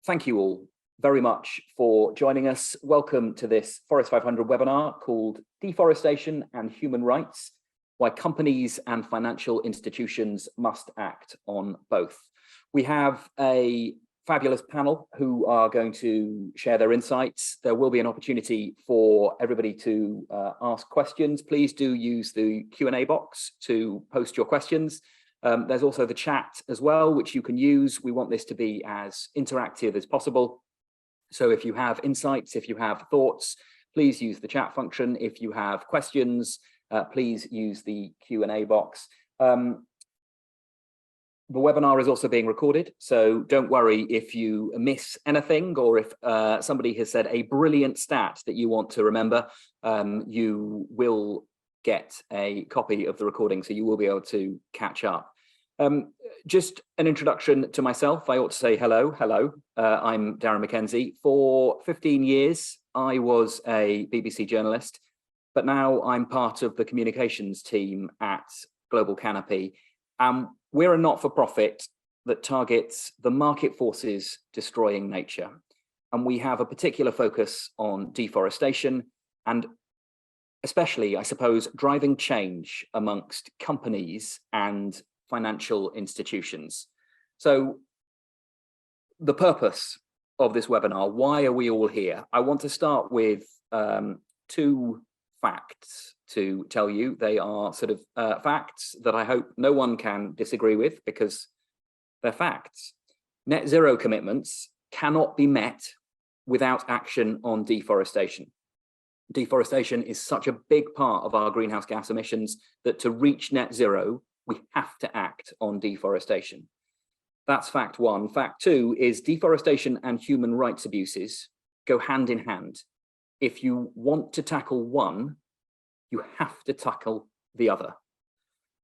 Thank you all very much for joining us. Welcome to this Forest 500 webinar called Deforestation and Human Rights, Why Companies and Financial Institutions Must Act on Both. We have a fabulous panel who are going to share their insights. There will be an opportunity for everybody to ask questions. Please do use the Q&A box to post your questions. There's also the chat as well, which you can use. We want this to be as interactive as possible. So if you have insights, if you have thoughts, please use the chat function. If you have questions, please use the Q&A box. The webinar is also being recorded, so don't worry if you miss anything or if somebody has said a brilliant stat that you want to remember, you will get a copy of the recording, so you will be able to catch up. Just an introduction to myself. I ought to say hello. I'm Darren McKenzie. For 15 years, I was a BBC journalist, but now I'm part of the communications team at Global Canopy. We're a not-for-profit that targets the market forces destroying nature. And we have a particular focus on deforestation and especially, I suppose, driving change amongst companies and financial institutions. So the purpose of this webinar, why are we all here? I want to start with two facts to tell you. They are sort of facts that I hope no one can disagree with because they're facts. Net zero commitments cannot be met without action on deforestation. Deforestation is such a big part of our greenhouse gas emissions that to reach net zero, we have to act on deforestation. That's fact one. Fact two is deforestation and human rights abuses go hand in hand. If you want to tackle one, you have to tackle the other.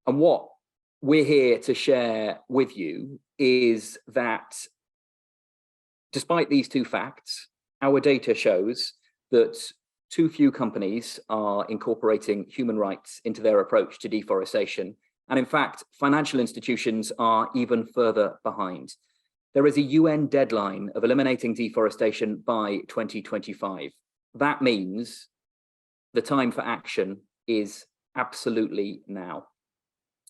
And what we're here to share with you is that despite these two facts, our data shows that too few companies are incorporating human rights into their approach to deforestation. And in fact, financial institutions are even further behind. There is a UN deadline of eliminating deforestation by 2025. That means the time for action is absolutely now.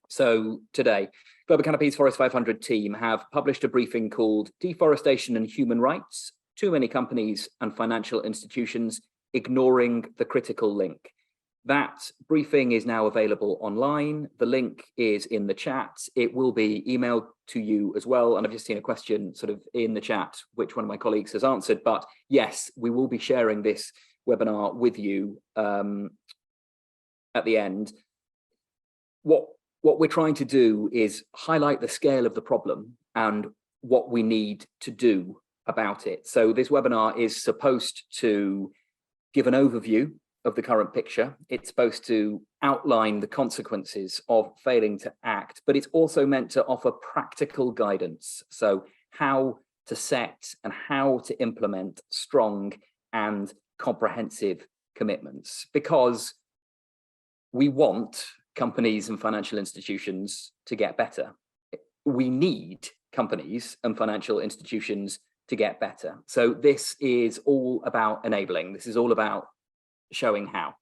So today, Global Canopy's Forest 500 team have published a briefing called Deforestation and Human Rights, Too Many Companies and Financial Institutions Ignoring the Critical Link. That briefing is now available online. The link is in the chat. It will be emailed to you as well. And I've just seen a question sort of in the chat, which one of my colleagues has answered. But yes, we will be sharing this webinar with you at the end. What we're trying to do is highlight the scale of the problem and what we need to do about it. So this webinar is supposed to give an overview of the current picture. It's supposed to outline the consequences of failing to act, but it's also meant to offer practical guidance. So how to set and how to implement strong and comprehensive commitments, because we want companies and financial institutions to get better. We need companies and financial institutions to get better. So this is all about enabling. This is all about showing how.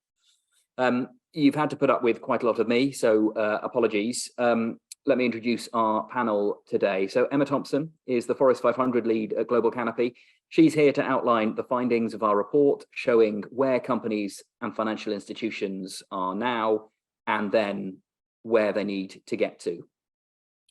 You've had to put up with quite a lot of me, so apologies. Let me introduce our panel today. So Emma Thomson is the Forest 500 lead at Global Canopy. She's here to outline the findings of our report, showing where companies and financial institutions are now, and then where they need to get to.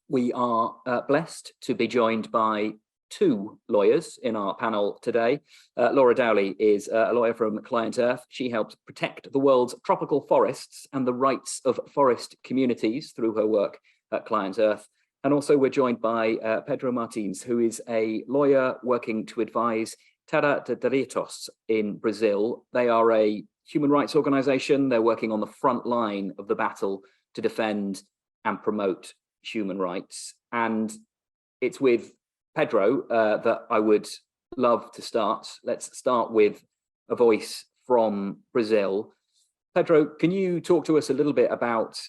We are blessed to be joined by two lawyers in our panel today. Laura Dowley is a lawyer from Client Earth. She helps protect the world's tropical forests and the rights of forest communities through her work at Client Earth. And also we're joined by Pedro Martins, who is a lawyer working to advise Terra de Direitos in Brazil. They are a human rights organization. They're working on the front line of the battle to defend and promote human rights. And it's with Pedro that I would love to start. Let's start with a voice from Brazil. Pedro, can you talk to us a little bit about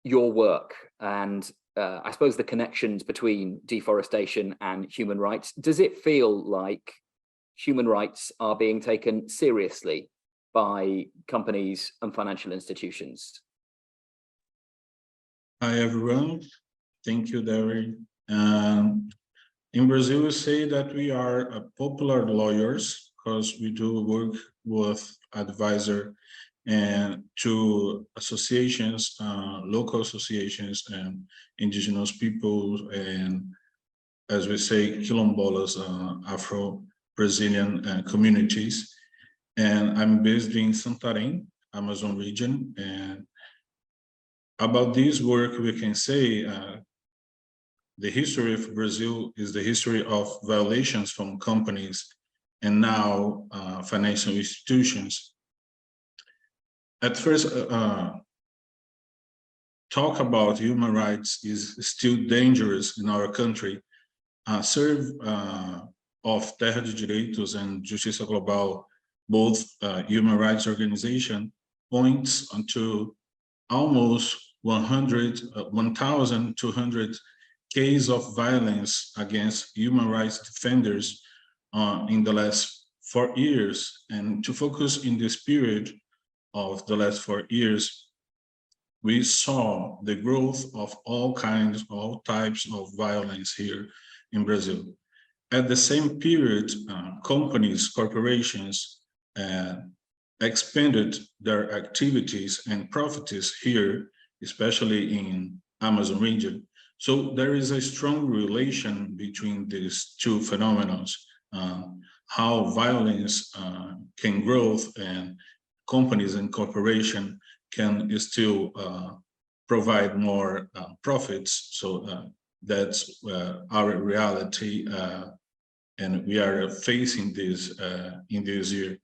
your work and I suppose, the connections between deforestation and human rights. Does it feel like human rights are being taken seriously by companies and financial institutions? Hi, everyone. Thank you, Dowley. In Brazil, we say that we are popular lawyers because we do work with advisor and to associations, local associations and indigenous people, and as we say, quilombolas, Afro-Brazilian communities. And I'm based in Santarém, Amazon region. And about this work, we can say the history of Brazil is the history of violations from companies and now financial institutions. At first, talk about human rights is still dangerous in our country. Serve of Terra de Direitos and Justiça Global, both human rights organization, points onto almost 1,200 cases of violence against human rights defenders in the last 4 years. And to focus in this period of the last 4 years, we saw the growth of all kinds, all types of violence here in Brazil. At the same period, companies, corporations expanded their activities and profits here, especially in Amazon region. So there is a strong relation between these two phenomena, how violence can grow and companies and corporations can still provide more profits. So that's our reality, and we are facing this in this year.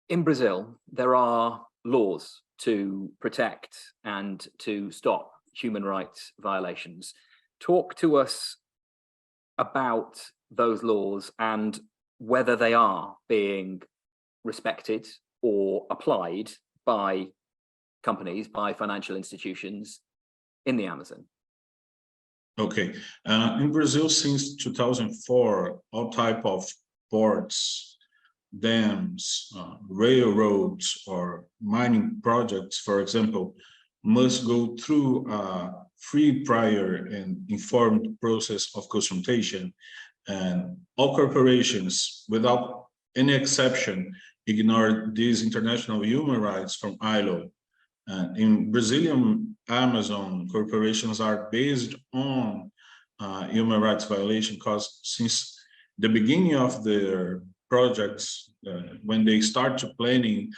In Brazil, there are laws to protect and to stop human rights violations. Talk to us about those laws and whether they are being respected or applied by companies, by financial institutions in the Amazon. Okay, in Brazil since 2004, all type of ports, dams, railroads, or mining projects, for example, must go through a free, prior, and informed process of consultation. And all corporations, without any exception, ignore these international human rights from ILO. In Brazilian Amazon, corporations are based on human rights violation because since the beginning of their projects, when they start to planning,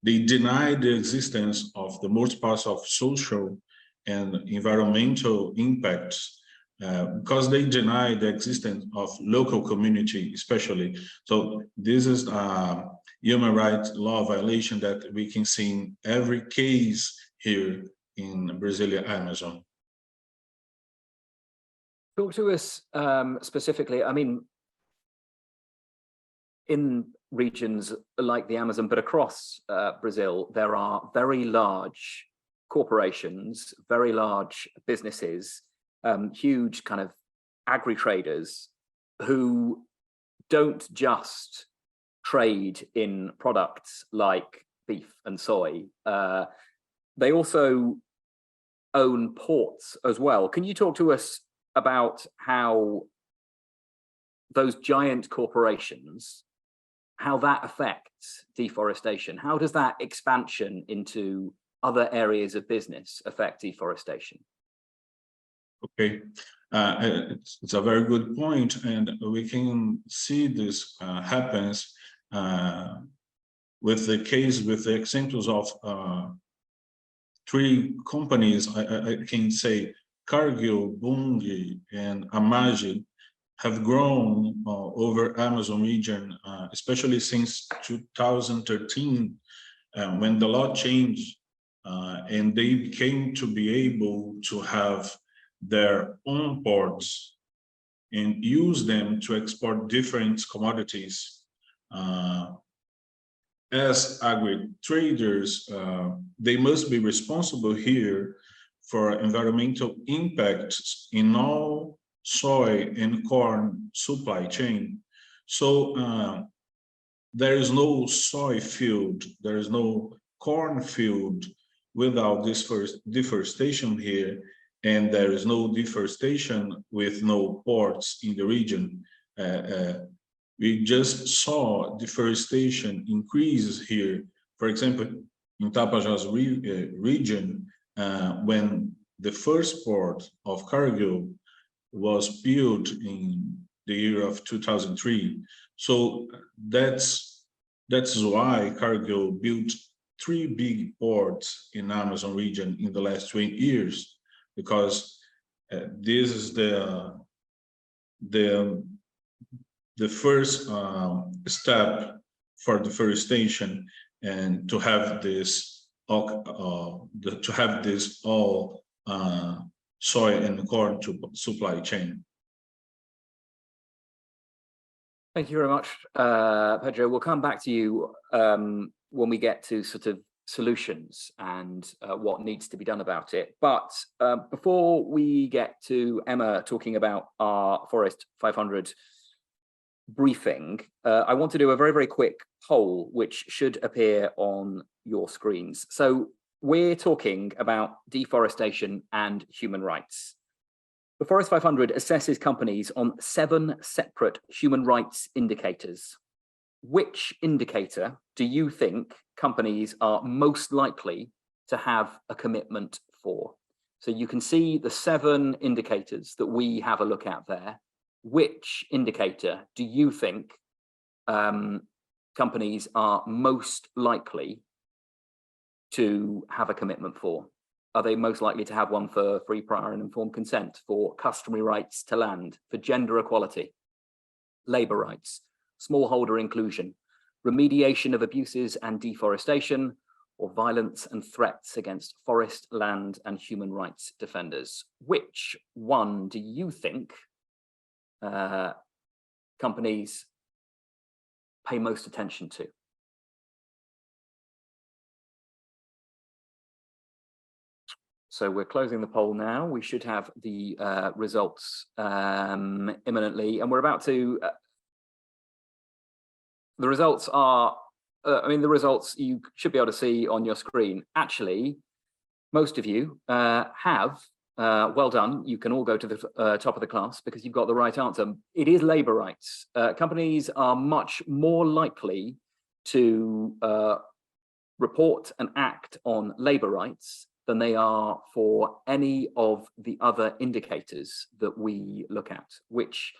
they deny the existence of the most parts of social and environmental impacts because they deny the existence of local community, especially. So this is a human rights law violation that we can see in every case here in Brazilian Amazon. Talk to us specifically, I mean, in regions like the Amazon, but across Brazil, there are very large corporations, very large businesses, huge kind of agri-traders who don't just trade in products like beef and soy. They also own ports as well. Can you talk to us about how those giant corporations, how that affects deforestation? How does that expansion into other areas of business affect deforestation? Okay, it's a very good point, and we can see this happens with the case, with the examples of 3 companies. I can say Cargill, Bunge, and Amagi have grown over Amazon region, especially since 2013, when the law changed, and they became to be able to have their own ports and use them to export different commodities. as agri-traders, they must be responsible here for environmental impacts in all soy and corn supply chain. So there is no soy field, there is no corn field without this deforestation here, and there is no deforestation with no ports in the region. We just saw deforestation increases here. For example, in Tapajós region, when the first port of Cargill was built in the year of 2003. So that's why Cargill built 3 big ports in Amazon region in the last 20 years, because this is the first step for deforestation, and to have this all soy and corn supply chain. Thank you very much, Pedro. We'll come back to you when we get to sort of solutions and what needs to be done about it. But before we get to Emma talking about our Forest 500 briefing, I want to do a very, very quick poll, which should appear on your screens. So we're talking about deforestation and human rights. The Forest 500 assesses companies on 7 separate human rights indicators. Which indicator do you think companies are most likely to have a commitment for? So you can see the 7 indicators that we have a look at there. Which indicator do you think companies are most likely to have a commitment for? Are they most likely to have one for free, prior and informed consent, for customary rights to land, for gender equality, labour rights, smallholder inclusion, remediation of abuses and deforestation, or violence and threats against forest, land and human rights defenders? Which one do you think companies pay most attention to? So we're closing the poll now. We should have the results imminently, and we're about to. The results are, the results you should be able to see on your screen. Actually, most of you have. Well done. You can all go to the top of the class because you've got the right answer. It is labour rights. Companies are much more likely to report and act on labour rights than they are for any of the other indicators that we look at, which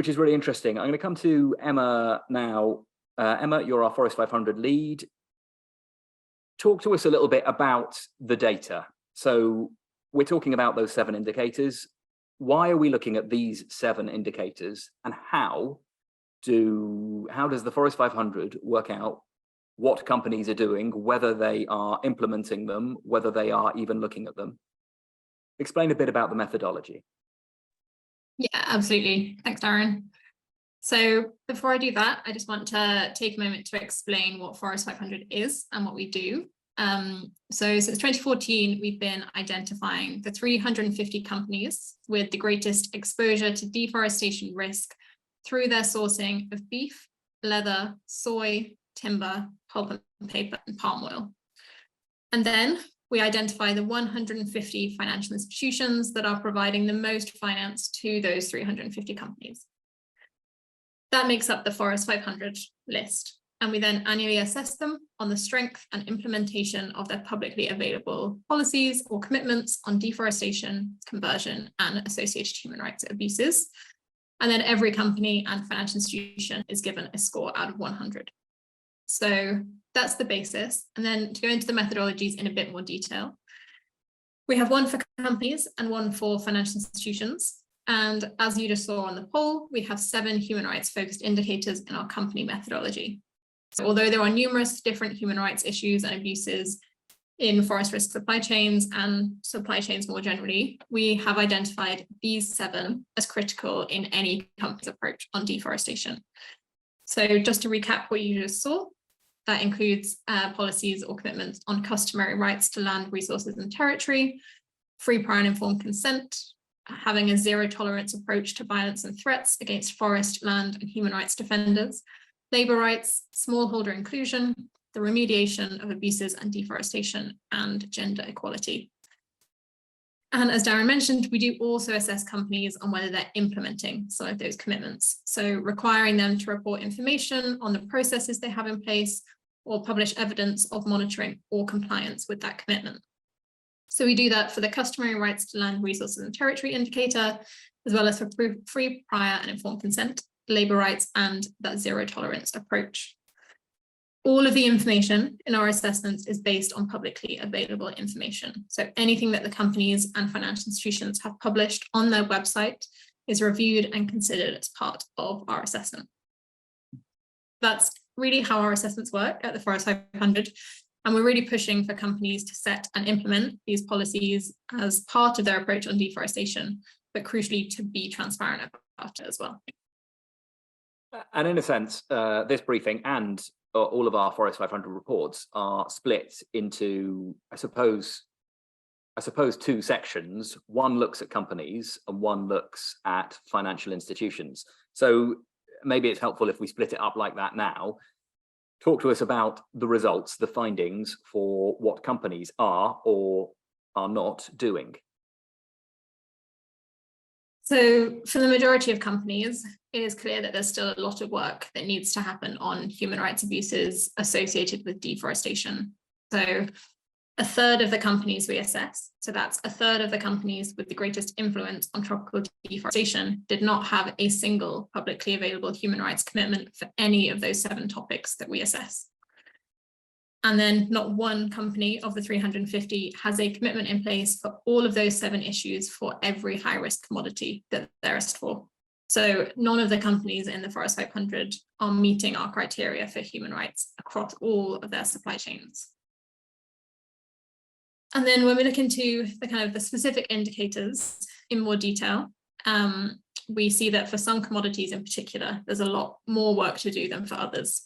is really interesting. I'm going to come to Emma now. Emma, you're our Forest 500 lead. Talk to us a little bit about the data. So we're talking about those 7 indicators. Why are we looking at these 7 indicators, and how does the Forest 500 work out what companies are doing, whether they are implementing them, whether they are even looking at them? Explain a bit about the methodology. Yeah, absolutely. Thanks, Darren. So before I do that, I just want to take a moment to explain what Forest 500 is and what we do. So since 2014, we've been identifying the 350 companies with the greatest exposure to deforestation risk through their sourcing of beef, leather, soy, timber, pulp and paper, and palm oil. And then we identify the 150 financial institutions that are providing the most finance to those 350 companies. That makes up the Forest 500 list. And we then annually assess them on the strength and implementation of their publicly available policies or commitments on deforestation, conversion, and associated human rights abuses. And then every company and financial institution is given a score out of 100. So that's the basis. And then to go into the methodologies in a bit more detail, we have one for companies and one for financial institutions. And as you just saw on the poll, we have 7 human rights focused indicators in our company methodology. So although there are numerous different human rights issues and abuses in forest risk supply chains and supply chains more generally, we have identified these 7 as critical in any company's approach on deforestation. So just to recap what you just saw, That includes policies or commitments on customary rights to land, resources and territory, free, prior and informed consent, having a zero tolerance approach to violence and threats against forest, land and human rights defenders, labour rights, smallholder inclusion, the remediation of abuses and deforestation, and gender equality. And as Darren mentioned, we do also assess companies on whether they're implementing some of those commitments. So requiring them to report information on the processes they have in place or publish evidence of monitoring or compliance with that commitment. So we do that for the customary rights to land, resources and territory indicator, as well as for free, prior and informed consent, labour rights, and that zero tolerance approach. All of the information in our assessments is based on publicly available information. So anything that the companies and financial institutions have published on their website is reviewed and considered as part of our assessment. That's really how our assessments work at the Forest 500. And we're really pushing for companies to set and implement these policies as part of their approach on deforestation, but crucially to be transparent about it as well. And in a sense, this briefing and all of our Forest 500 reports are split into, I suppose, two sections. One looks at companies and one looks at financial institutions. So maybe it's helpful if we split it up like that now. Talk to us about the results, the findings for what companies are or are not doing. So for the majority of companies, it is clear that there's still a lot of work that needs to happen on human rights abuses associated with deforestation. So a third of the companies we assess, so that's a third of the companies with the greatest influence on tropical deforestation, did not have a single publicly available human rights commitment for any of those 7 topics that we assess. And then not one company of the 350 has a commitment in place for all of those 7 issues for every high-risk commodity that they're assessed for. So none of the companies in the Forest 500 are meeting our criteria for human rights across all of their supply chains. And then when we look into the kind of the specific indicators in more detail, we see that for some commodities in particular, there's a lot more work to do than for others.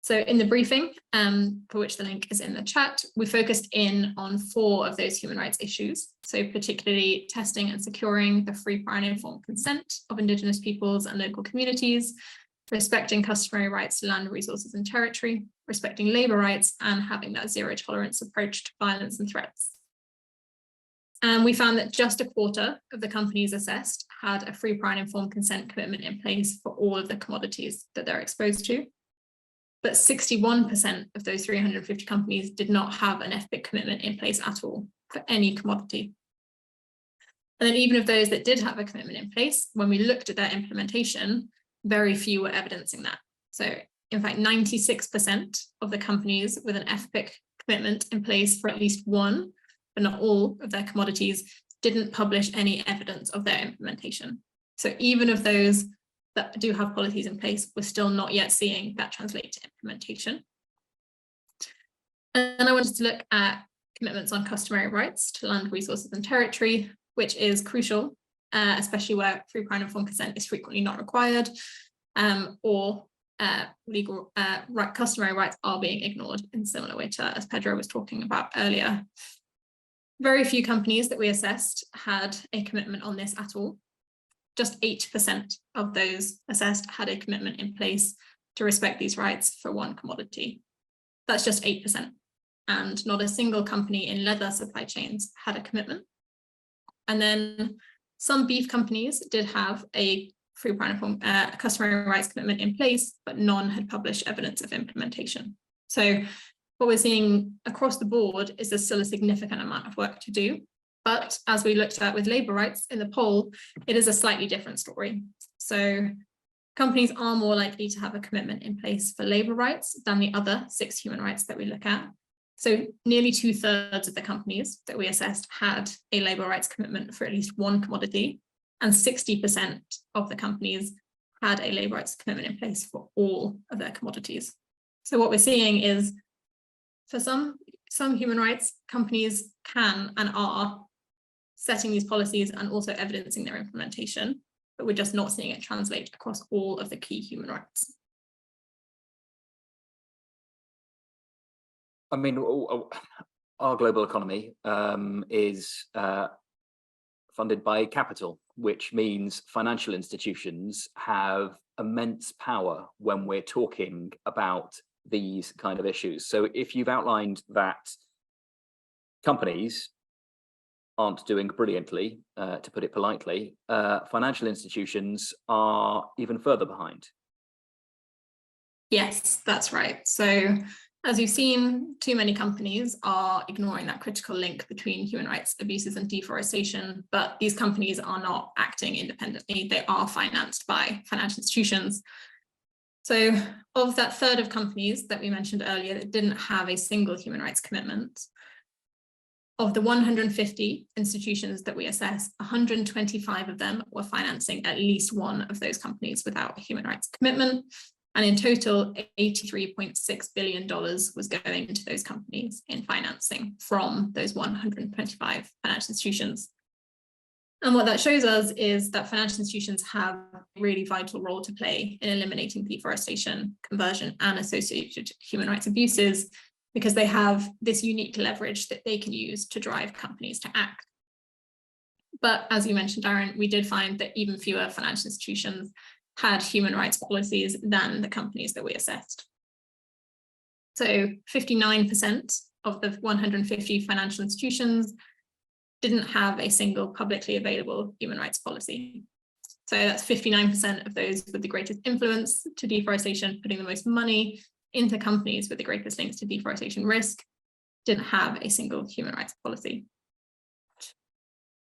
So in the briefing, for which the link is in the chat, we focused in on 4 of those human rights issues. So particularly testing and securing the free, prior and informed consent of Indigenous peoples and local communities, respecting customary rights to land, resources and territory, respecting labour rights, and having that zero tolerance approach to violence and threats. And we found that just a quarter of the companies assessed had a free, prior and informed consent commitment in place for all of the commodities that they're exposed to. But 61% of those 350 companies did not have an FPIC commitment in place at all for any commodity. And then even of those that did have a commitment in place, when we looked at their implementation, very few were evidencing that. So in fact, 96% of the companies with an FPIC commitment in place for at least one, but not all of their commodities, didn't publish any evidence of their implementation. So even of those that do have policies in place, we're still not yet seeing that translate to implementation. And I wanted to look at commitments on customary rights to land, resources and territory, which is crucial, especially where free, prior and informed consent is frequently not required, or legal customary rights are being ignored in similar way to as Pedro was talking about earlier. Very few companies that we assessed had a commitment on this at all. Just 8% of those assessed had a commitment in place to respect these rights for one commodity. That's just 8%. And not a single company in leather supply chains had a commitment. And then some beef companies did have a free, prior and informed customary rights commitment in place, but none had published evidence of implementation. So what we're seeing across the board is there's still a significant amount of work to do. But as we looked at with labour rights in the poll, it is a slightly different story. So companies are more likely to have a commitment in place for labour rights than the other 6 human rights that we look at. So nearly 2/3 of the companies that we assessed had a labour rights commitment for at least one commodity, and 60% of the companies had a labour rights commitment in place for all of their commodities. So what we're seeing is for some human rights, companies can and are setting these policies and also evidencing their implementation, but we're just not seeing it translate across all of the key human rights. I mean, our global economy is funded by capital, which means financial institutions have immense power when we're talking about these kind of issues. So if you've outlined that companies aren't doing brilliantly, to put it politely, financial institutions are even further behind. Yes, that's right. So as you've seen, too many companies are ignoring that critical link between human rights abuses and deforestation, but these companies are not acting independently. They are financed by financial institutions. So of that third of companies that we mentioned earlier that didn't have a single human rights commitment, of the 150 institutions that we assessed, 125 of them were financing at least one of those companies without a human rights commitment. And in total, $83.6 billion was going into those companies in financing from those 125 financial institutions. And what that shows us is that financial institutions have a really vital role to play in eliminating deforestation, conversion, and associated human rights abuses, because they have this unique leverage that they can use to drive companies to act. But as you mentioned, Darren, we did find that even fewer financial institutions had human rights policies than the companies that we assessed. So 59% of the 150 financial institutions didn't have a single publicly available human rights policy. So that's 59% of those with the greatest influence to deforestation, putting the most money into companies with the greatest links to deforestation risk, didn't have a single human rights policy.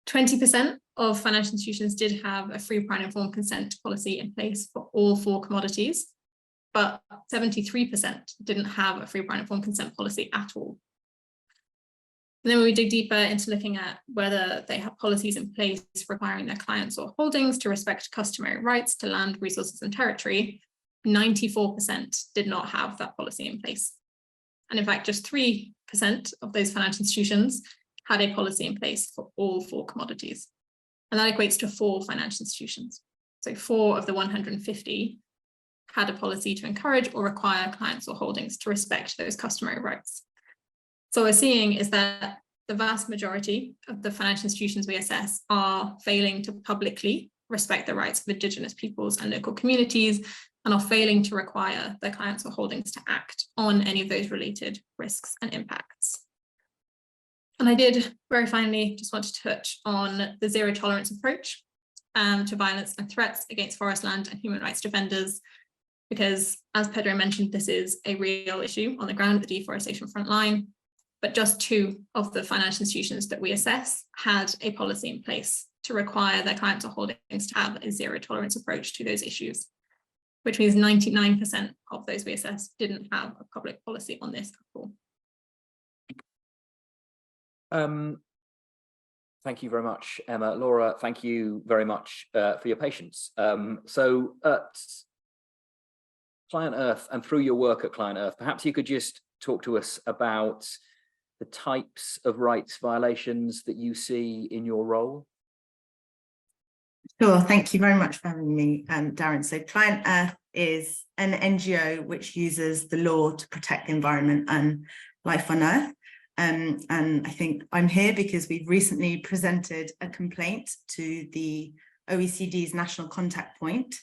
20% of financial institutions did have a free, prior, and informed consent policy in place for all 4 commodities, but 73% didn't have a free, prior, and informed consent policy at all. And then when we dig deeper into looking at whether they have policies in place requiring their clients or holdings to respect customary rights to land, resources, and territory, 94% did not have that policy in place. And in fact, just 3% of those financial institutions had a policy in place for all 4 commodities. And that equates to 4 financial institutions. So 4 of the 150 had a policy to encourage or require clients or holdings to respect those customary rights. So what we're seeing is that the vast majority of the financial institutions we assess are failing to publicly respect the rights of Indigenous peoples and local communities, and are failing to require their clients or holdings to act on any of those related risks and impacts. And I did very finally just want to touch on the zero tolerance approach to violence and threats against forest land and human rights defenders, because as Pedro mentioned, this is a real issue on the ground at the deforestation front line, but just 2 of the financial institutions that we assess had a policy in place to require their clients or holdings to have a zero tolerance approach to those issues, which means 99% of those we assessed didn't have a public policy on this at all. Thank you very much, Emma. Laura, thank you very much for your patience. So at Client Earth, and through your work at Client Earth, perhaps you could just talk to us about the types of rights violations that you see in your role. Sure, thank you very much for having me, Darren. So Client Earth is an NGO which uses the law to protect the environment and life on Earth. And I think I'm here because we've recently presented a complaint to the OECD's national contact point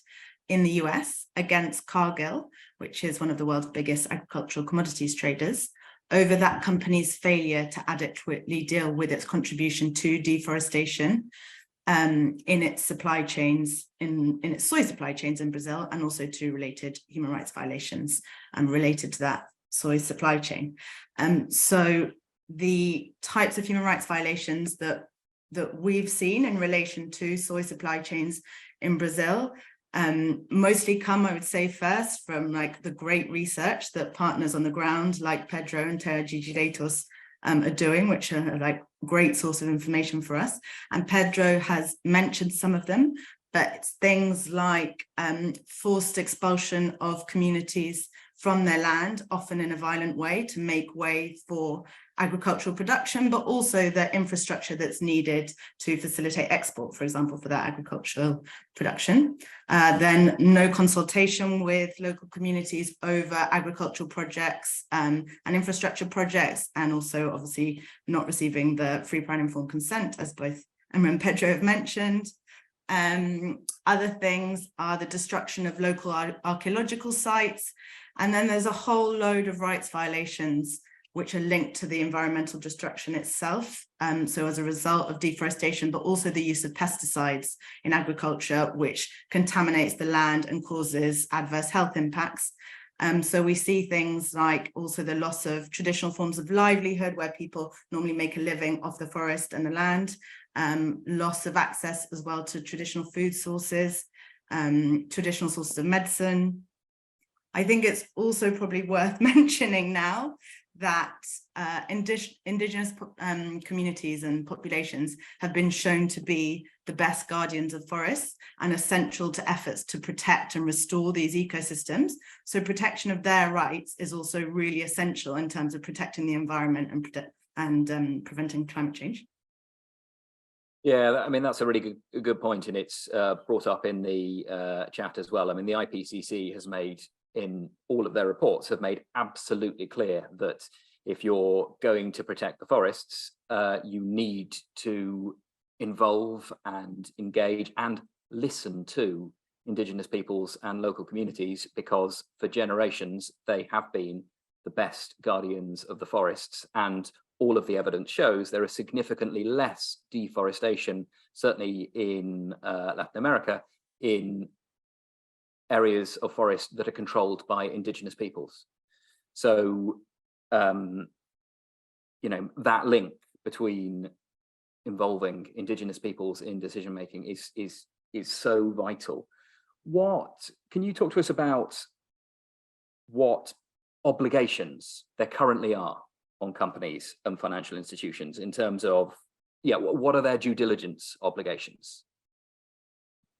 in the US against Cargill, which is one of the world's biggest agricultural commodities traders, over that company's failure to adequately deal with its contribution to deforestation in its supply chains, in its soy supply chains in Brazil, and also to related human rights violations related to that soy supply chain. So the types of human rights violations that we've seen in relation to soy supply chains in Brazil mostly come, I would say, first from like the great research that partners on the ground like Pedro and Terra Gigidatos are doing, which are like great source of information for us. And Pedro has mentioned some of them, but it's things like forced expulsion of communities from their land, often in a violent way, to make way for agricultural production, but also the infrastructure that's needed to facilitate export, for example, for that agricultural production. Then no consultation with local communities over agricultural projects and infrastructure projects, and also obviously not receiving the free, prior and informed consent, as both Emma and Pedro have mentioned. Other things are the destruction of local archaeological sites. And then there's a whole load of rights violations which are linked to the environmental destruction itself. So as a result of deforestation, but also the use of pesticides in agriculture, which contaminates the land and causes adverse health impacts. So we see things like also the loss of traditional forms of livelihood, where people normally make a living off the forest and the land, loss of access as well to traditional food sources, traditional sources of medicine. I think it's also probably worth mentioning now that indigenous communities and populations have been shown to be the best guardians of forests and essential to efforts to protect and restore these ecosystems. So protection of their rights is also really essential in terms of protecting the environment and preventing climate change. Yeah, I mean, that's a really good point, and it's brought up in the chat as well. I mean, the IPCC has made, in all of their reports, have made absolutely clear that if you're going to protect the forests, you need to involve and engage and listen to indigenous peoples and local communities, because for generations they have been the best guardians of the forests, and all of the evidence shows there is significantly less deforestation, certainly in Latin America, in areas of forest that are controlled by indigenous peoples. So, you know, that link between involving indigenous peoples in decision making is so vital. What can you talk to us about what obligations there currently are on companies and financial institutions in terms of, yeah, what are their due diligence obligations?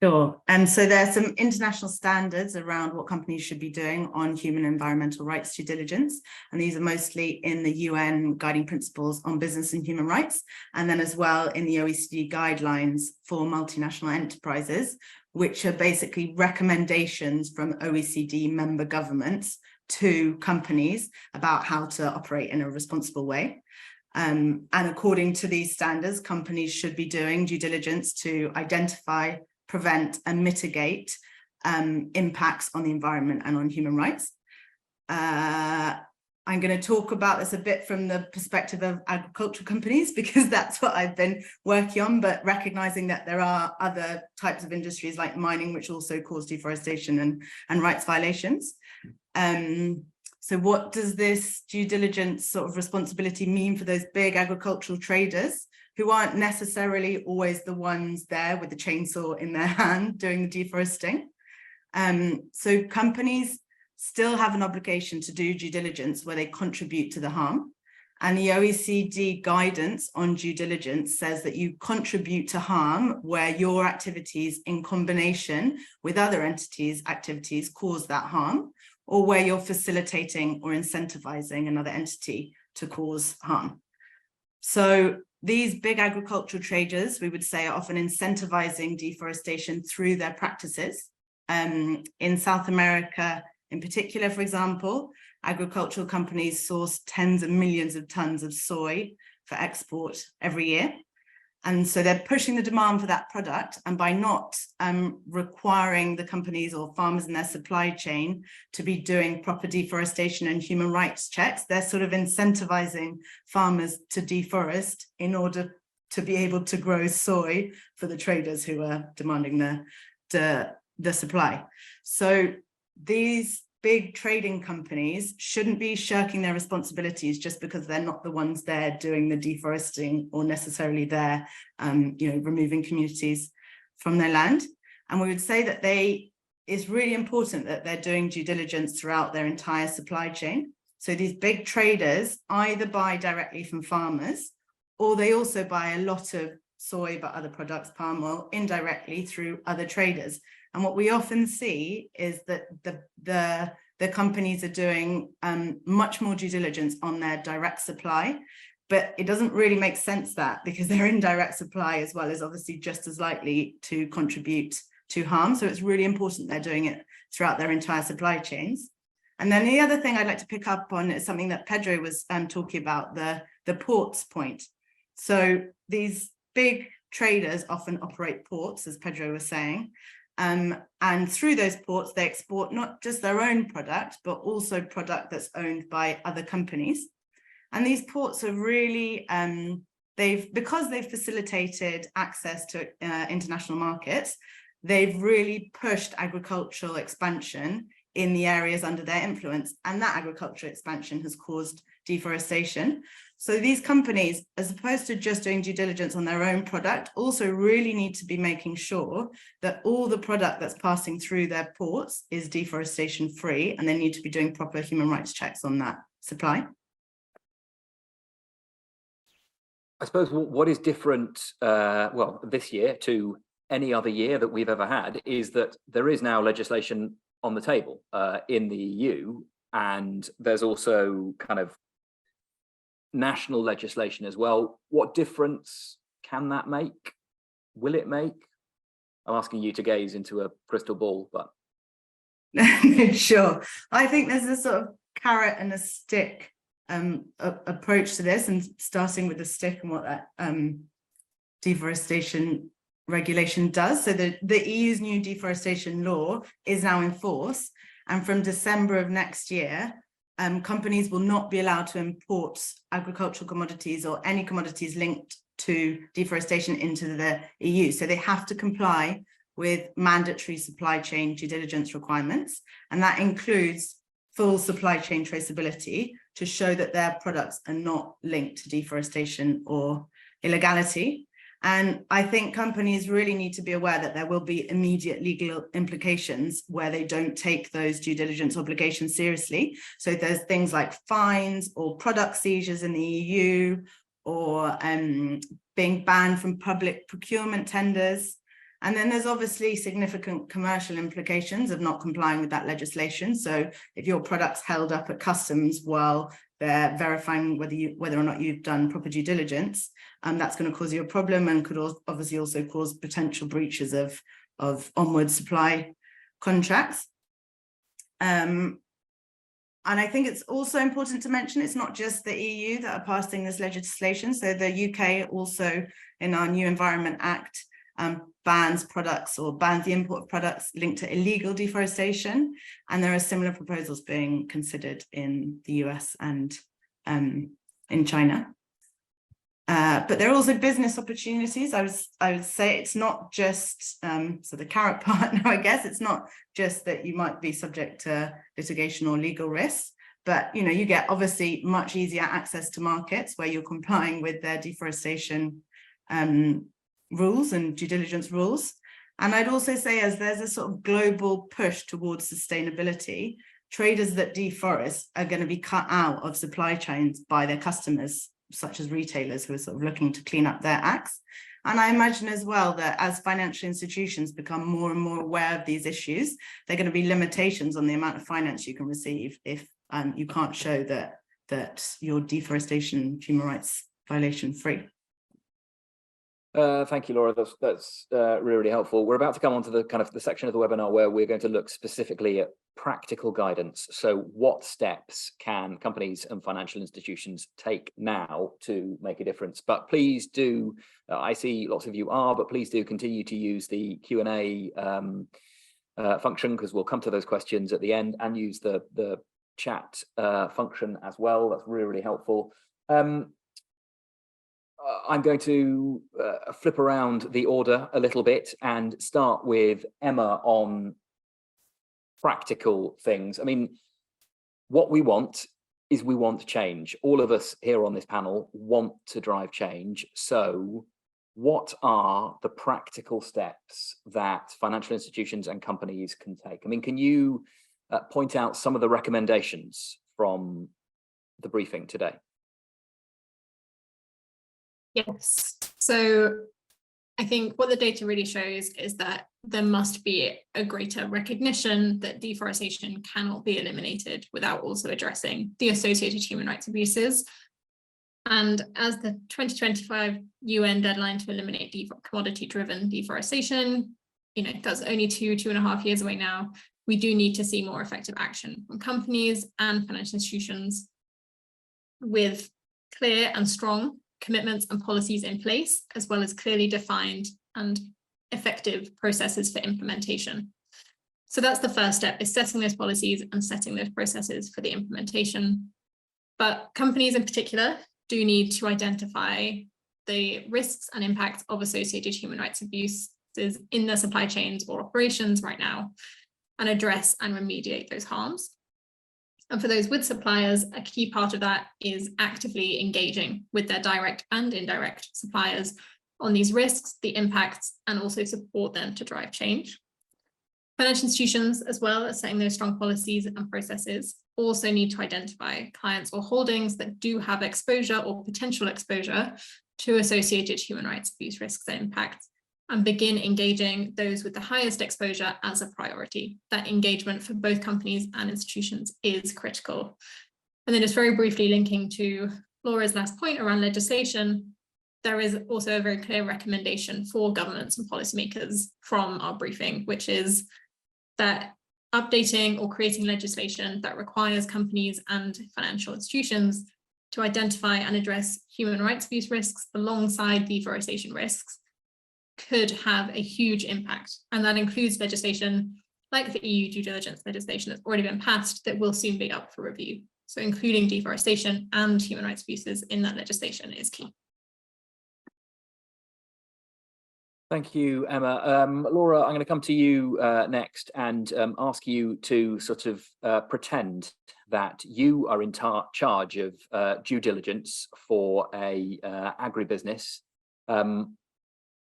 Sure. And so there are some international standards around what companies should be doing on human and environmental rights due diligence. And these are mostly in the UN guiding principles on business and human rights, and then as well in the OECD guidelines for multinational enterprises, which are basically recommendations from OECD member governments to companies about how to operate in a responsible way. And according to these standards, companies should be doing due diligence to identify, prevent and mitigate impacts on the environment and on human rights. I'm going to talk about this a bit from the perspective of agricultural companies, because that's what I've been working on, but recognizing that there are other types of industries like mining, which also cause deforestation and rights violations. So what does this due diligence sort of responsibility mean for those big agricultural traders who aren't necessarily always the ones there with the chainsaw in their hand doing the deforesting? So companies still have an obligation to do due diligence where they contribute to the harm. And the OECD guidance on due diligence says that you contribute to harm where your activities in combination with other entities' activities cause that harm, or where you're facilitating or incentivizing another entity to cause harm. So these big agricultural traders, we would say, are often incentivizing deforestation through their practices. In South America, in particular, for example, agricultural companies source tens of millions of tons of soy for export every year. And so they're pushing the demand for that product. And by not requiring the companies or farmers in their supply chain to be doing proper deforestation and human rights checks, they're sort of incentivizing farmers to deforest in order to be able to grow soy for the traders who are demanding the supply. So these big trading companies shouldn't be shirking their responsibilities just because they're not the ones there doing the deforesting or necessarily there, removing communities from their land. And we would say that it's really important that they're doing due diligence throughout their entire supply chain. So these big traders either buy directly from farmers, or they also buy a lot of soy, but other products, palm oil, indirectly through other traders. And what we often see is that the companies are doing much more due diligence on their direct supply, but it doesn't really make sense that, because their indirect supply as well is obviously just as likely to contribute to harm. So it's really important they're doing it throughout their entire supply chains. And then the other thing I'd like to pick up on is something that Pedro was talking about, the ports point. So these big traders often operate ports, as Pedro was saying, and through those ports, they export not just their own product, but also product that's owned by other companies. And these ports are really, because they've facilitated access to international markets, they've really pushed agricultural expansion in the areas under their influence. And that agricultural expansion has caused deforestation. So these companies, as opposed to just doing due diligence on their own product, also really need to be making sure that all the product that's passing through their ports is deforestation free, and they need to be doing proper human rights checks on that supply. I suppose what is different, well, this year to any other year that we've ever had is that there is now legislation on the table in the EU, and there's also kind of national legislation as well. What difference can that make? Will it make? I'm asking you to gaze into a crystal ball, but. Sure. I think there's a sort of carrot and a stick approach to this, and starting with the stick and what that deforestation regulation does. So the EU's new deforestation law is now in force, and from December of next year, companies will not be allowed to import agricultural commodities or any commodities linked to deforestation into the EU. So they have to comply with mandatory supply chain due diligence requirements, and that includes full supply chain traceability to show that their products are not linked to deforestation or illegality. And I think companies really need to be aware that there will be immediate legal implications where they don't take those due diligence obligations seriously. So there's things like fines or product seizures in the EU, or being banned from public procurement tenders. And then there's obviously significant commercial implications of not complying with that legislation. So if your product's held up at customs while they're verifying whether or not you've done proper due diligence, that's going to cause you a problem, and could obviously also cause potential breaches of onward supply contracts. And I think it's also important to mention it's not just the EU that are passing this legislation. So the UK also, in our new Environment Act, bans the import of products linked to illegal deforestation, and there are similar proposals being considered in the US and in China. But there are also business opportunities. I would say it's not just so the carrot part now, I guess it's not just that you might be subject to litigation or legal risks, but you get obviously much easier access to markets where you're complying with their deforestation rules and due diligence rules. And I'd also say, as there's a sort of global push towards sustainability, traders that deforest are going to be cut out of supply chains by their customers, such as retailers who are sort of looking to clean up their acts. And I imagine as well that as financial institutions become more and more aware of these issues, there are going to be limitations on the amount of finance you can receive if you can't show that you're deforestation human rights violation free. Thank you, Laura. That's really, really helpful. We're about to come on to the kind of the section of the webinar where we're going to look specifically at practical guidance. So what steps can companies and financial institutions take now to make a difference? But please do, I see lots of you are, but please do continue to use the Q&A function, because we'll come to those questions at the end, and use the chat function as well. That's really, really helpful. I'm going to flip around the order a little bit and start with Emma on practical things. I mean, what we want is we want change. All of us here on this panel want to drive change. So what are the practical steps that financial institutions and companies can take? I mean, can you point out some of the recommendations from the briefing today? Yes. So I think what the data really shows is that there must be a greater recognition that deforestation cannot be eliminated without also addressing the associated human rights abuses. And as the 2025 UN deadline to eliminate commodity-driven deforestation, that's only 2.5 years away now, we do need to see more effective action from companies and financial institutions with clear and strong commitments and policies in place, as well as clearly defined and effective processes for implementation. So that's the first step, is setting those policies and setting those processes for the implementation. But companies in particular do need to identify the risks and impacts of associated human rights abuses in their supply chains or operations right now, and address and remediate those harms. And for those with suppliers, a key part of that is actively engaging with their direct and indirect suppliers on these risks, the impacts, and also support them to drive change. Financial institutions, as well as setting those strong policies and processes, also need to identify clients or holdings that do have exposure or potential exposure to associated human rights abuse risks and impacts, and begin engaging those with the highest exposure as a priority. That engagement for both companies and institutions is critical. And then just very briefly linking to Laura's last point around legislation, there is also a very clear recommendation for governments and policymakers from our briefing, which is that updating or creating legislation that requires companies and financial institutions to identify and address human rights abuse risks alongside deforestation risks could have a huge impact. And that includes legislation like the EU due diligence legislation that's already been passed that will soon be up for review. So including deforestation and human rights abuses in that legislation is key. Thank you, Emma. Laura, I'm going to come to you next and ask you to sort of pretend that you are in charge of due diligence for a agribusiness.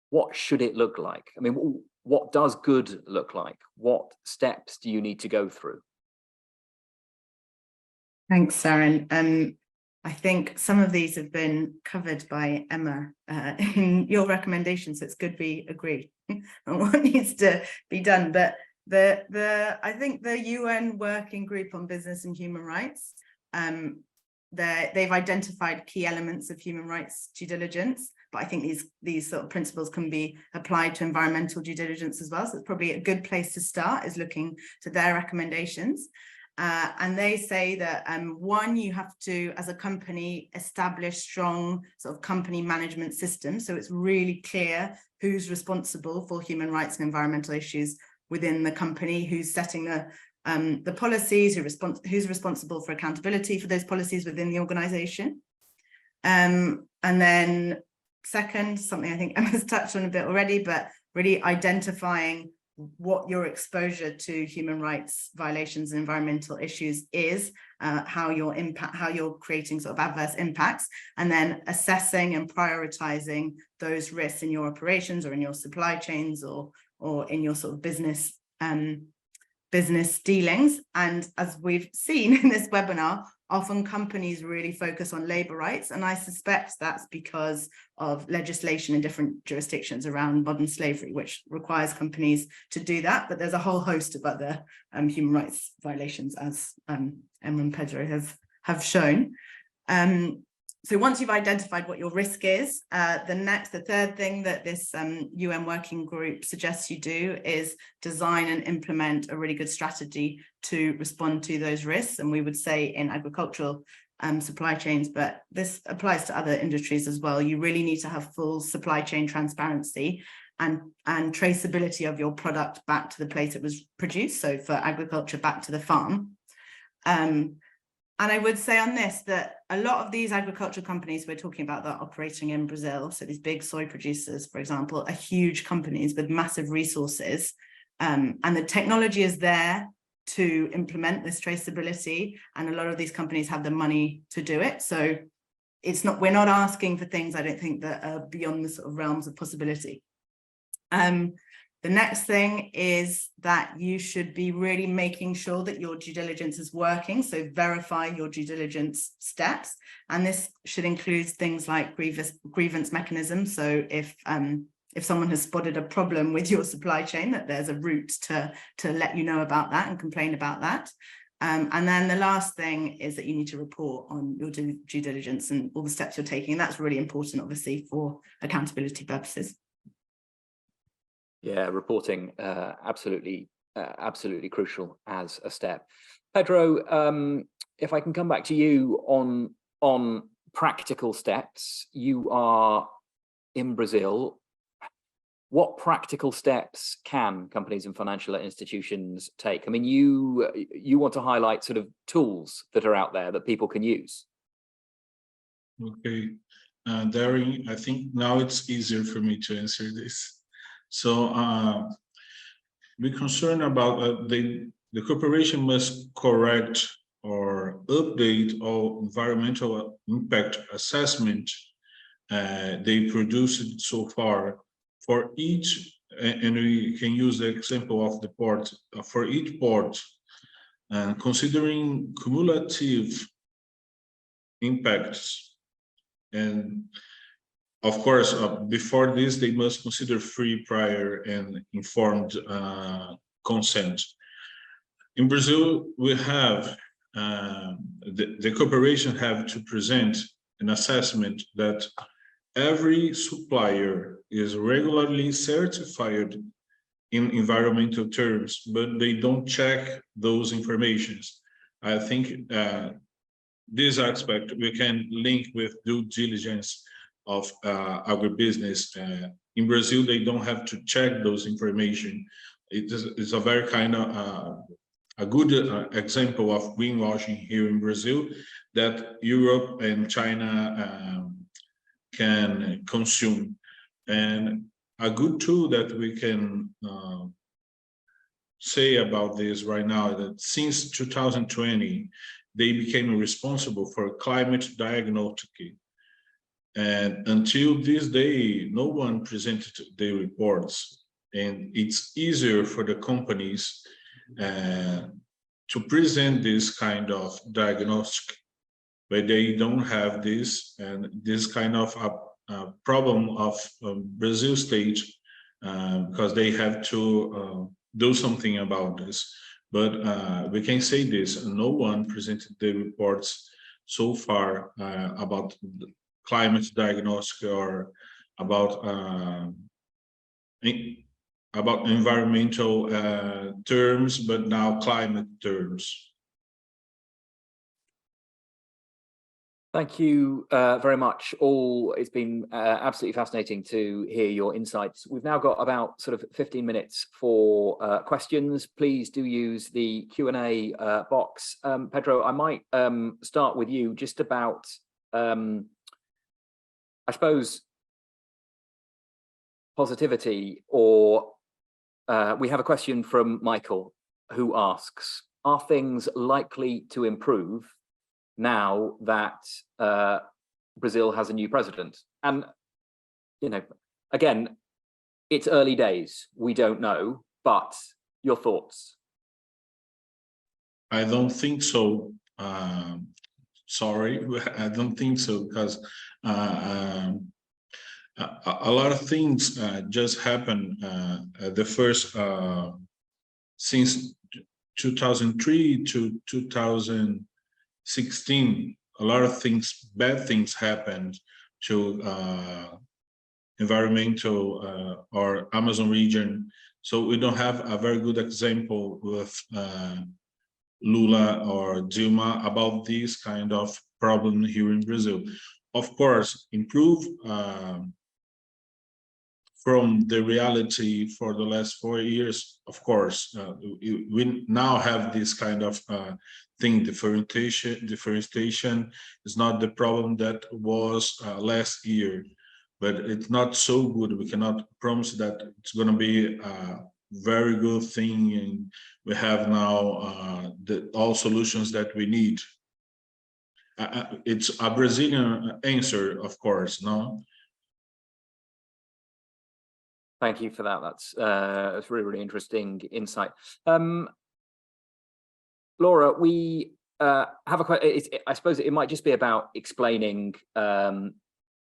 What should it look like? I mean, what does good look like? What steps do you need to go through? Thanks, Saren. I think some of these have been covered by Emma in your recommendations, so it's good we agree on what needs to be done. But I think the UN Working Group on Business and Human Rights, they've identified key elements of human rights due diligence, but I think these sort of principles can be applied to environmental due diligence as well. So it's probably a good place to start, is looking to their recommendations. And they say that one, you have to, as a company, establish strong sort of company management systems. So it's really clear who's responsible for human rights and environmental issues within the company, who's setting the policies, who's responsible for accountability for those policies within the organization. And then second, something I think Emma's touched on a bit already, but really identifying what your exposure to human rights violations and environmental issues is, how you're creating sort of adverse impacts, and then assessing and prioritizing those risks in your operations or in your supply chains or in your sort of business dealings. And as we've seen in this webinar, often companies really focus on labor rights, and I suspect that's because of legislation in different jurisdictions around modern slavery, which requires companies to do that. But there's a whole host of other human rights violations, as Emma and Pedro have shown. So once you've identified what your risk is, the third thing that this UN working group suggests you do is design and implement a really good strategy to respond to those risks. And we would say in agricultural supply chains, but this applies to other industries as well. You really need to have full supply chain transparency and traceability of your product back to the place it was produced. So for agriculture, back to the farm. And I would say on this that a lot of these agricultural companies we're talking about that are operating in Brazil, so these big soy producers, for example, are huge companies with massive resources, and the technology is there to implement this traceability, and a lot of these companies have the money to do it. So we're not asking for things, I don't think, that are beyond the sort of realms of possibility. The next thing is that you should be really making sure that your due diligence is working. So verify your due diligence steps. And this should include things like grievance mechanisms. So if someone has spotted a problem with your supply chain, that there's a route to let you know about that and complain about that. And then the last thing is that you need to report on your due diligence and all the steps you're taking. And that's really important, obviously, for accountability purposes. Yeah, reporting absolutely crucial as a step. Pedro, if I can come back to you on practical steps, you are in Brazil. What practical steps can companies and financial institutions take? I mean, you want to highlight sort of tools that are out there that people can use. Okay, Darren, I think now it's easier for me to answer this. So we're concerned about the corporation must correct or update all environmental impact assessment they produced so far for each, and we can use the example of the port, for each port, considering cumulative impacts. And of course, before this, they must consider free, prior, and informed consent. In Brazil, we have the corporation have to present an assessment that every supplier is regularly certified in environmental terms, but they don't check those informations. I think this aspect we can link with due diligence of agribusiness. In Brazil, they don't have to check those information. It's a very kind of a good example of greenwashing here in Brazil that Europe and China can consume. And a good tool that we can say about this right now, that since 2020, they became responsible for climate diagnostic. And until this day, no one presented the reports. And it's easier for the companies to present this kind of diagnostic, but they don't have this, and this kind of a problem of Brazil state, because they have to do something about this. But we can say this, no one presented the reports so far about climate diagnostic or about environmental terms, but now climate terms. Thank you very much all. It's been absolutely fascinating to hear your insights. We've now got about sort of 15 minutes for questions. Please do use the Q&A box. Pedro, I might start with you just about, I suppose, positivity, or we have a question from Michael who asks, are things likely to improve now that Brazil has a new president? And, you know, again, it's early days, we don't know, but your thoughts? I don't think so. Sorry, I don't think so, because a lot of things just happened the first, since 2003 to 2016, a lot of things, bad things happened to environmental or Amazon region. So we don't have a very good example with Lula or Dilma about this kind of problem here in Brazil. Of course, improve from the reality for the last 4 years. Of course, we now have this kind of thing. Deforestation is not the problem that was last year, but it's not so good. We cannot promise that it's going to be a very good thing, and we have now all solutions that we need. It's a Brazilian answer, of course, no? Thank you for that. That's really, really interesting insight. Laura, we have a question. I suppose it might just be about explaining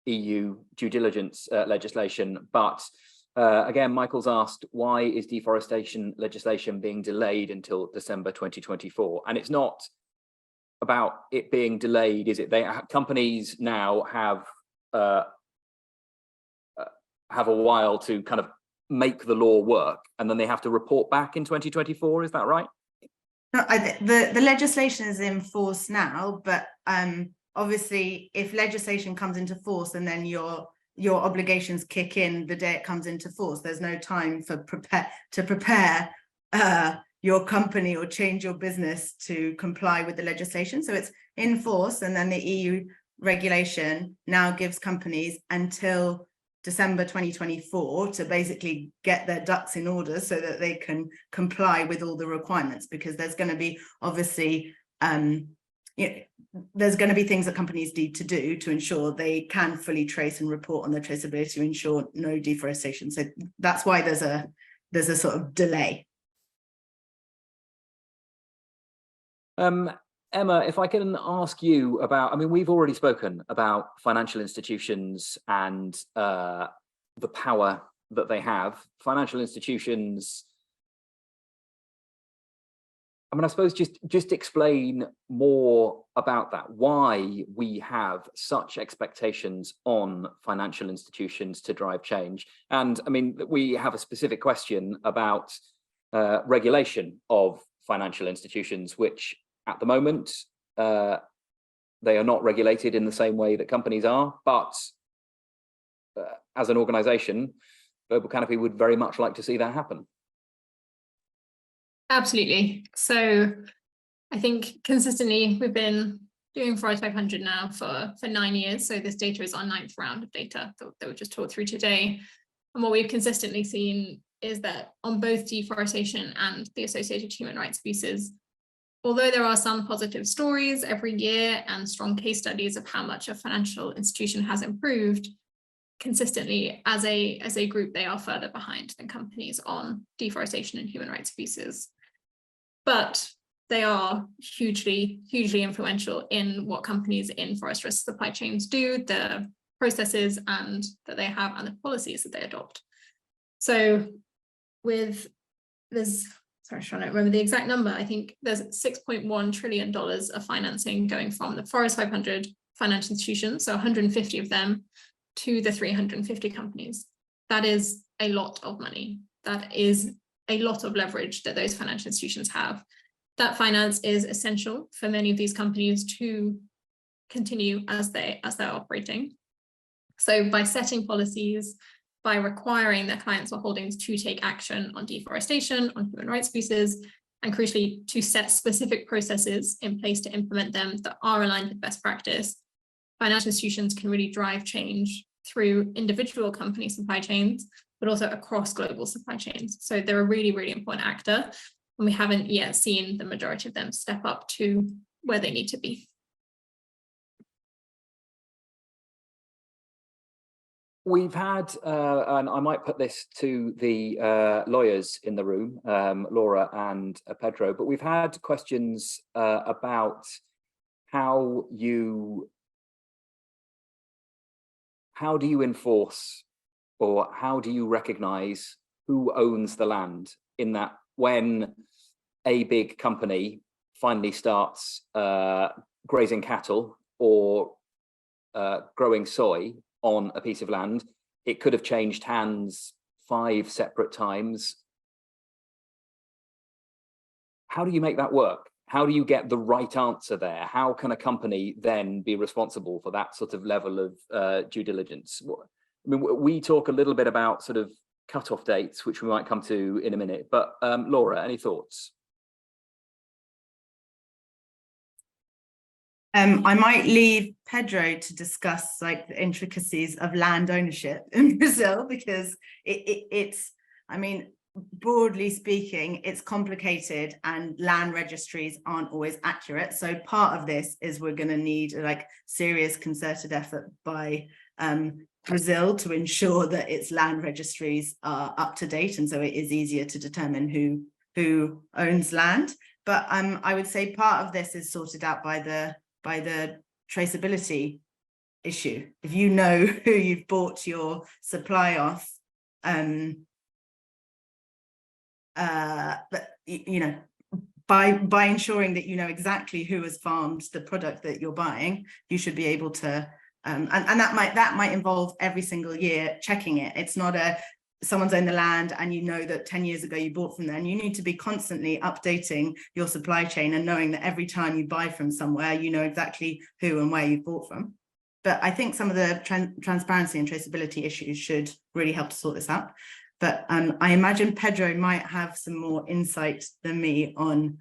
EU due diligence legislation, but Again, Michael's asked, why is deforestation legislation being delayed until December 2024? And it's not about it being delayed, is it? Companies now have a while to kind of make the law work, and then they have to report back in 2024. Is that right? No, the legislation is in force now, but obviously, if legislation comes into force and then your obligations kick in the day it comes into force, there's no time to prepare your company or change your business to comply with the legislation. So it's in force, and then the EU regulation now gives companies until December 2024 to basically get their ducks in order so that they can comply with all the requirements, because there's going to be obviously there's going to be things that companies need to do to ensure they can fully trace and report on their traceability to ensure no deforestation. So that's why there's a sort of delay. Emma, if I can ask you about, I mean, we've already spoken about financial institutions and the power that they have. Financial institutions, I mean, I suppose just explain more about that, why we have such expectations on financial institutions to drive change. And I mean, we have a specific question about regulation of financial institutions, which at the moment, they are not regulated in the same way that companies are, but as an organization, Global Canopy would very much like to see that happen. Absolutely. So I think consistently we've been doing Forest 500 now for 9 years. So this data is our 9th round of data that we just talked through today. And what we've consistently seen is that on both deforestation and the associated human rights abuses, although there are some positive stories every year and strong case studies of how much a financial institution has improved, consistently as a group, they are further behind than companies on deforestation and human rights abuses. But they are hugely, hugely influential in what companies in forest risk supply chains do, the processes and that they have and the policies that they adopt. So sorry, I'm trying to remember the exact number. I think there's $6.1 trillion of financing going from the Forest 500 financial institutions, so 150 of them, to the 350 companies. That is a lot of money. That is a lot of leverage that those financial institutions have. That finance is essential for many of these companies to continue as they're operating. So by setting policies, by requiring their clients or holdings to take action on deforestation, on human rights abuses, and crucially to set specific processes in place to implement them that are aligned with best practice, financial institutions can really drive change through individual company supply chains, but also across global supply chains. So they're a really, really important actor, and we haven't yet seen the majority of them step up to where they need to be. We've had, and I might put this to the lawyers in the room, Laura and Pedro, but we've had questions about how do you enforce, or how do you recognize who owns the land, in that when a big company finally starts grazing cattle or growing soy on a piece of land, it could have changed hands 5 separate times. How do you make that work? How do you get the right answer there? How can a company then be responsible for that sort of level of due diligence? I mean, we talk a little bit about sort of cutoff dates, which we might come to in a minute, but Laura, any thoughts? I might leave Pedro to discuss like the intricacies of land ownership in Brazil, because it's, I mean, broadly speaking, it's complicated and land registries aren't always accurate. So part of this is we're going to need like serious concerted effort by Brazil to ensure that its land registries are up to date, and so it is easier to determine who owns land. But I would say part of this is sorted out by the traceability issue. If you know who you've bought your supply off, but you know, by ensuring that you know exactly who has farmed the product that you're buying, you should be able to, and that might involve every single year checking it. It's not someone's owned the land and you know that 10 years ago you bought from them. You need to be constantly updating your supply chain and knowing that every time you buy from somewhere, you know exactly who and where you bought from. But I think some of the transparency and traceability issues should really help to sort this out. But I imagine Pedro might have some more insight than me on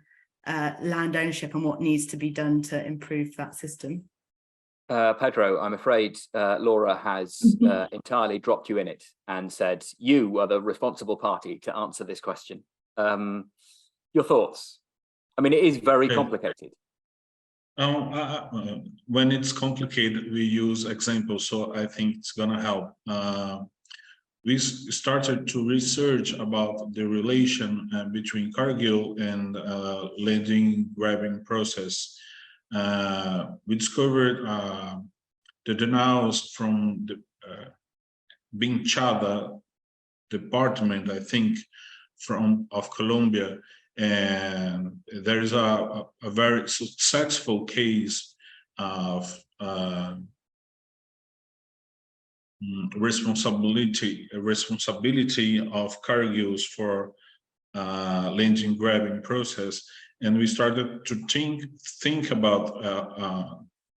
land ownership and what needs to be done to improve that system. Pedro, I'm afraid Laura has entirely dropped you in it and said you are the responsible party to answer this question. Your thoughts? I mean, it is very complicated. When it's complicated, we use examples, so I think it's gonna help. We started to research about the relation between Cargill and landing grabbing process. We discovered the denials from the Binchada department, I think, of Colombia, and there is a very successful case of responsibility of Cargills for landing grabbing process. And we started to think about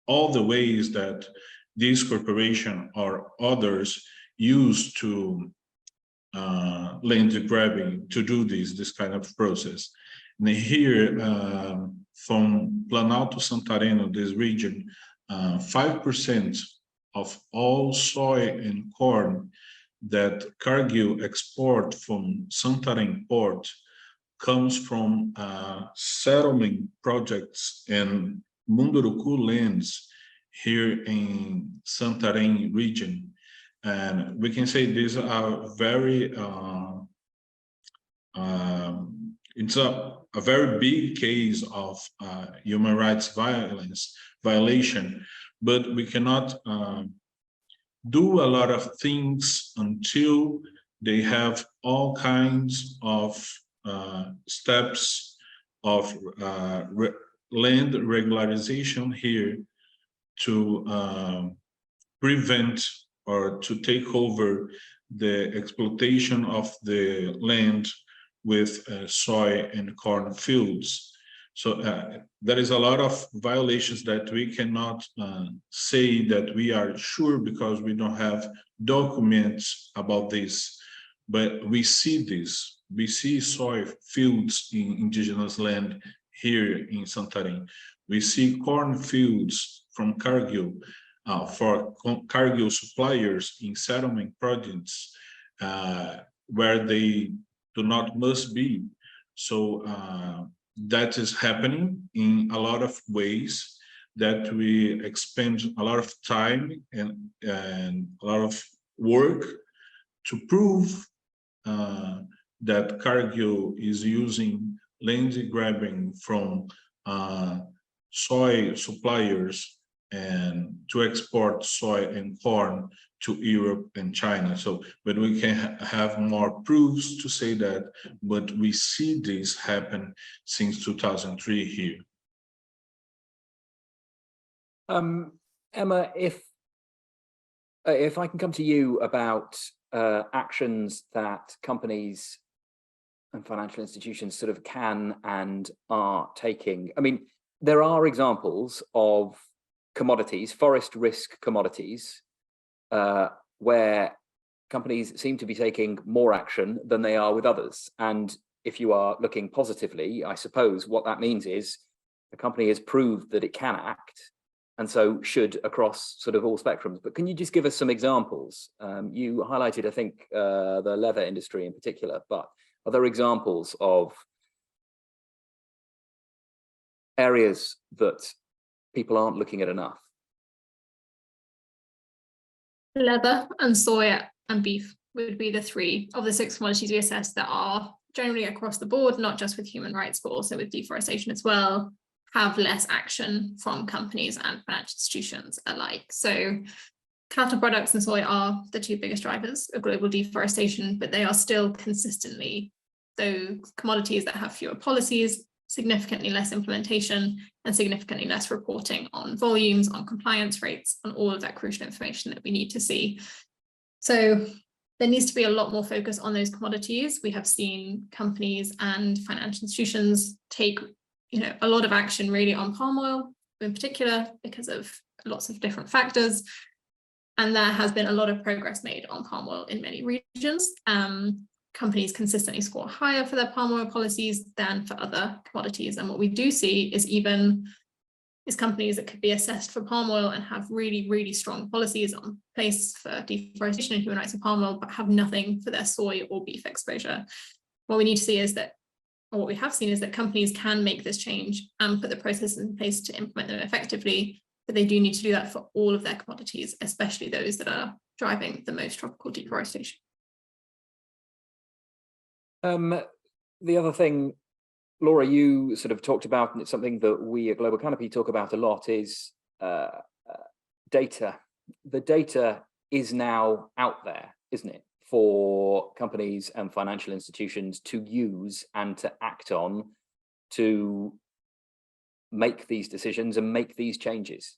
all the ways that this corporation or others use to land grabbing to do this kind of process. And here, from Planalto Santareno, this region, 5% of all soy and corn that Cargill export from Santarém port comes from settlement projects and Munduruku lands here in Santarém region. And we can say these are very, it's a very big case of human rights violation, but we cannot do a lot of things until they have all kinds of steps of land regularization here to prevent or to take over the exploitation of the land with soy and corn fields. So there is a lot of violations that we cannot say that we are sure because we don't have documents about this, but we see this. We see soy fields in indigenous land here in Santarém. We see corn fields from Cargill for Cargill suppliers in settlement projects where they do not must be. So that is happening in a lot of ways that we expend a lot of time and a lot of work to prove that Cargill is using land grabbing from soy suppliers and to export soy and corn to Europe and China. So, but we can have more proofs to say that, but we see this happen since 2003 here. Emma, if I can come to you about actions that companies and financial institutions sort of can and are taking. I mean, there are examples of commodities, forest risk commodities, where companies seem to be taking more action than they are with others. And if you are looking positively, I suppose what that means is the company has proved that it can act, and so should across sort of all spectrums. But can you just give us some examples? You highlighted, I think, the leather industry in particular, but are there examples of areas that people aren't looking at enough? Leather and soya and beef would be the 3 of the 6 commodities we assess that are generally across the board, not just with human rights, but also with deforestation as well, have less action from companies and financial institutions alike. So Cattle products and soy are the two biggest drivers of global deforestation, but they are still consistently those commodities that have fewer policies, significantly less implementation, and significantly less reporting on volumes, on compliance rates, on all of that crucial information that we need to see. So there needs to be a lot more focus on those commodities. We have seen companies and financial institutions take, a lot of action really on palm oil in particular because of lots of different factors. And there has been a lot of progress made on palm oil in many regions. Companies consistently score higher for their palm oil policies than for other commodities. And what we do see is companies that could be assessed for palm oil and have really, really strong policies on place for deforestation and human rights of palm oil, but have nothing for their soy or beef exposure. What we need to see is that, or what we have seen is that companies can make this change and put the processes in place to implement them effectively, but they do need to do that for all of their commodities, especially those that are driving the most tropical deforestation. The other thing, Laura, you sort of talked about, and it's something that we at Global Canopy talk about a lot, is data. The data is now out there, isn't it, for companies and financial institutions to use and to act on to make these decisions and make these changes.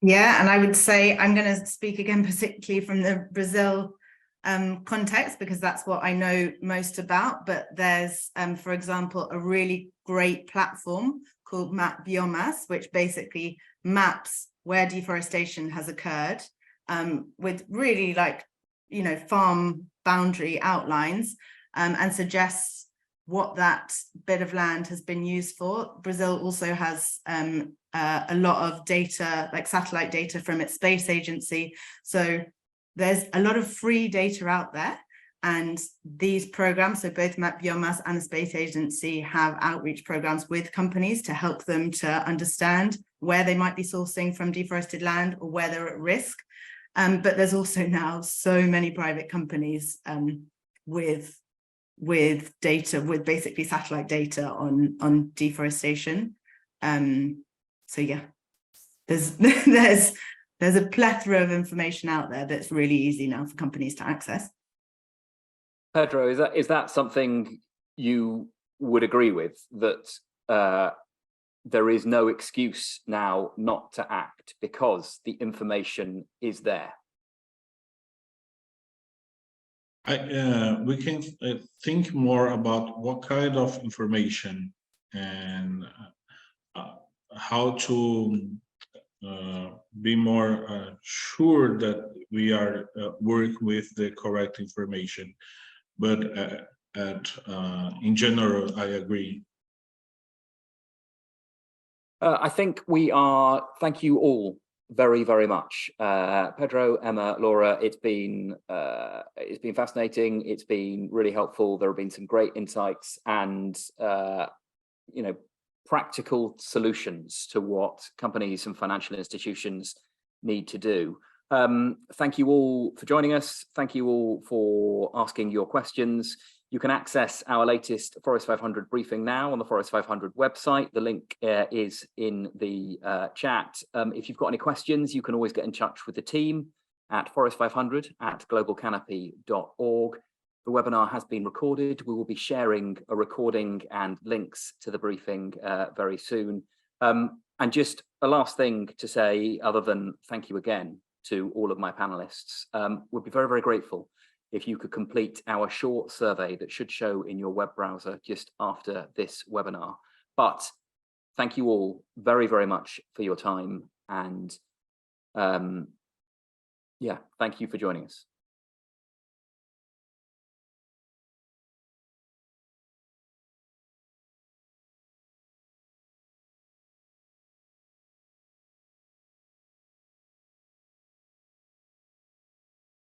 Yeah, and I would say I'm going to speak again, particularly from the Brazil context, because that's what I know most about. But there's, for example, a really great platform called Map Biomass, which basically maps where deforestation has occurred with really farm boundary outlines and suggests what that bit of land has been used for. Brazil also has a lot of data, like satellite data from its space agency. So there's a lot of free data out there, and these programs, so both Map Biomass and the Space Agency, have outreach programs with companies to help them to understand where they might be sourcing from deforested land or where they're at risk. But there's also now so many private companies with data, with basically satellite data on deforestation. So yeah, there's a plethora of information out there that's really easy now for companies to access. Pedro, is that something you would agree with, that there is no excuse now not to act because the information is there? We can think more about what kind of information and how to be more sure that we are working with the correct information. But in general, I agree. I think we are. Thank you all very, very much. Pedro, Emma, Laura, it's been fascinating. It's been really helpful. There have been some great insights and practical solutions to what companies and financial institutions need to do. Thank you all for joining us. Thank you all for asking your questions. You can access our latest Forest 500 briefing now on the Forest 500 website. The link is in the chat. If you've got any questions, you can always get in touch with the team at forest500@globalcanopy.org. The webinar has been recorded. We will be sharing a recording and links to the briefing very soon. And just a last thing to say, other than thank you again to all of my panelists. We'd be very, very grateful if you could complete our short survey that should show in your web browser just after this webinar. But thank you all very, very much for your time. And yeah, thank you for joining us.